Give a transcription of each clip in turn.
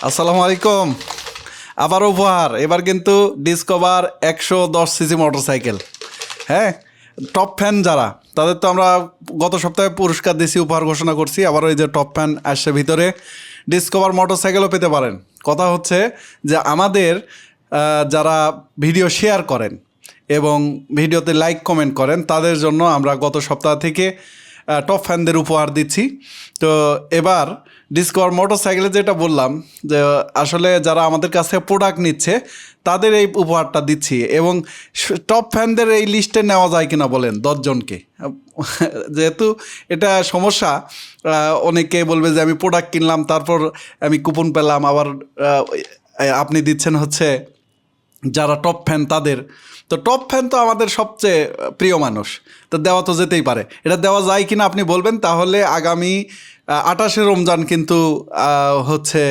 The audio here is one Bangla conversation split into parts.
আসসালামু আলাইকুম। আবার উপহার, এবার কিন্তু ডিসকভার 110 সিসি মোটরসাইকেল। হ্যাঁ, টপ ফ্যান যারা, তাদের তো আমরা গত সপ্তাহে পুরস্কার দিছি, উপহার ঘোষণা করছি। আবার ওই যে টপ ফ্যান আসছে ভিতরে, ডিসকভার মোটরসাইকেলও পেতে পারেন। কথা হচ্ছে যে আমাদের যারা ভিডিও শেয়ার করেন এবং ভিডিওতে লাইক কমেন্ট করেন, তাদের জন্য আমরা গত সপ্তাহ থেকে টপ ফ্যানদের উপহার দিচ্ছি। তো এবার ডিসকভার মোটরসাইকেলে যেটা বললাম যে আসলে যারা আমাদের কাছে প্রোডাক্ট নিচ্ছে তাদের এই উপহারটা দিচ্ছি। এবং টপ ফ্যানদের এই লিস্টে নেওয়া যায় কিনা বলেন 10 জনকে, যেহেতু এটা সমস্যা। অনেকে বলবে যে আমি প্রোডাক্ট কিনলাম, তারপর আমি কুপন পেলাম, আবার আপনি দিচ্ছেন হচ্ছে যারা টপ ফ্যান তাদের। তো টপ ফ্যান তো আমাদের সবচেয়ে প্রিয় মানুষ, তো দেওয়া তো যেতেই পারে। এটা দেওয়া যায় কিনা আপনি বলবেন, তাহলে আগামী 28শে রমজান কিন্তু হচ্ছে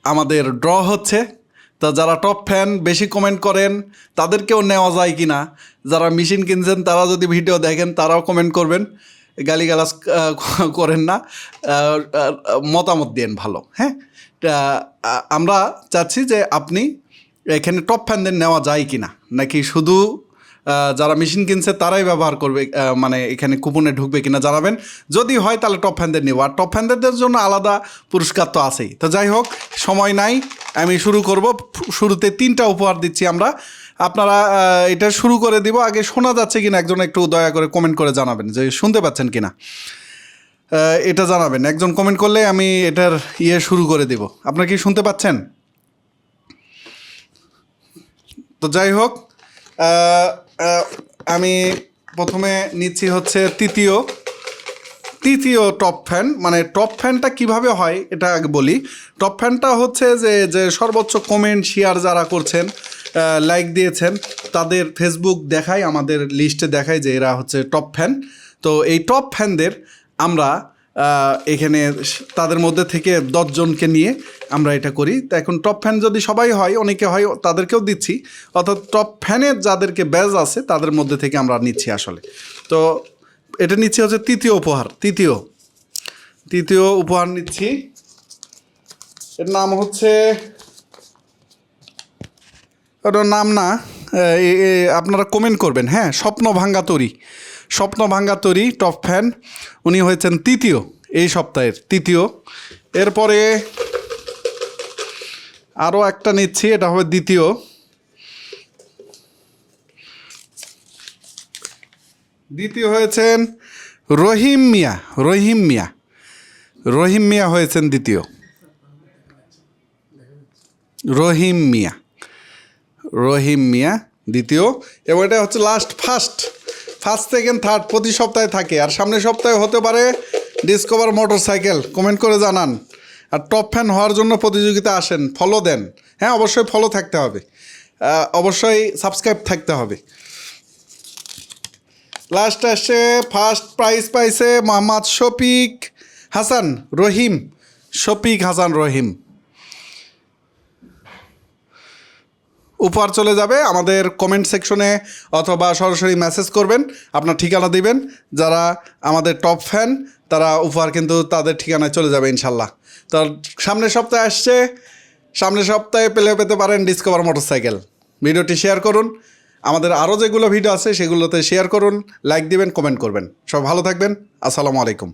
আমাদের ড্র হচ্ছে। তো যারা টপ ফ্যান বেশি কমেন্ট করেন তাদেরকেও নেওয়া যায় কিনা, যারা মেশিন কিনছেন তারা যদি ভিডিও দেখেন তারাও কমেন্ট করবেন, গালিগালাজ করেন না, মতামত দেন ভালো। হ্যাঁ, আমরা চাচ্ছি যে আপনি এখানে টপ ফ্যানদের নেওয়া যায় কি না, নাকি শুধু যারা মেশিন কিনছে তারাই ব্যবহার করবে, মানে এখানে কুপনে ঢুকবে কিনা জানাবেন। যদি হয় তাহলে টপ ফ্যানদের নেব, আর টপ ফ্যানদের জন্য আলাদা পুরস্কার তো আছেই। তো যাই হোক, সময় নাই, আমি শুরু করব। শুরুতে 3টা উপহার দিচ্ছি আমরা। আপনারা এটা শুরু করে দিব। আগে শোনা যাচ্ছে কিনা একজন একটু দয়া করে কমেন্ট করে জানাবেন, যে শুনতে পাচ্ছেন কিনা এটা জানাবেন। একজন কমেন্ট করলে আমি এটার শুরু করে দিব। আপনারা কি শুনতে পাচ্ছেন? তো যাই হোক, আমি প্রথমে নিচ্ছি হচ্ছে তৃতীয় টপ ফ্যান। মানে টপ ফ্যানটা কিভাবে হয় এটা আগে বলি। টপ ফ্যানটা হচ্ছে যে সর্বোচ্চ কমেন্ট শেয়ার যারা করছেন, লাইক দিয়েছেন, তাদের ফেসবুক দেখায়, আমাদের লিস্টে দেখায় যে এরা হচ্ছে টপ ফ্যান। তো এই টপ ফ্যানদের আমরা এখানে তাদের মধ্যে থেকে 10 জনকে নিয়ে আমরা এটা করি। তো এখন টপ ফ্যান যদি সবাই হয়, অনেকে হয়, তাদেরকেও দিচ্ছি। অর্থাৎ টপ ফ্যানের যাদেরকে ব্যাজ আছে তাদের মধ্যে থেকে আমরা নিচ্ছি আসলে। তো এটা নিচ্ছি হচ্ছে তৃতীয় উপহার নিচ্ছি। এর নাম হচ্ছে, ওটার নাম না, আপনারা কমেন্ট করবেন। হ্যাঁ, স্বপ্ন ভাঙ্গা তরি টপ ফ্যান। উনি হয়েছেন তৃতীয়, এই সপ্তাহের তৃতীয়। এরপরে আরও একটা নিচ্ছি, এটা হবে দ্বিতীয় হয়েছেন রহিম মিয়া হয়েছেন দ্বিতীয়। রহিম মিয়া দ্বিতীয়। এবং এটা হচ্ছে ফার্স্ট সেকেন্ড থার্ড প্রতি সপ্তাহে থাকে, আর সামনের সপ্তাহে হতে পারে ডিসকভার মোটরসাইকেল। কমেন্ট করে জানান। আর টপ ফ্যান হওয়ার জন্য প্রতিযোগিতা আসেন, ফলো দেন। হ্যাঁ, অবশ্যই ফলো থাকতে হবে, অবশ্যই সাবস্ক্রাইব থাকতে হবে। লাস্ট আসছে, ফার্স্ট প্রাইজ পাইছে মোহাম্মদ শফিক হাসান রহিম। উপহার চলে যাবে আমাদের কমেন্ট সেকশনে, অথবা সরাসরি মেসেজ করবেন, আপনার ঠিকানা দিবেন। যারা আমাদের টপ ফ্যান তারা উপহার কিন্তু তাদের ঠিকানায় চলে যাবে ইনশাল্লাহ। তো সামনের সপ্তাহে আসছে, সামনের সপ্তাহে পেতে পারেন ডিসকভার মোটরসাইকেল। ভিডিওটি শেয়ার করুন, আমাদের আরও যেগুলো ভিডিও আছে সেগুলোতে শেয়ার করুন, লাইক দিবেন, কমেন্ট করবেন। সব ভালো থাকবেন। আসসালামু আলাইকুম।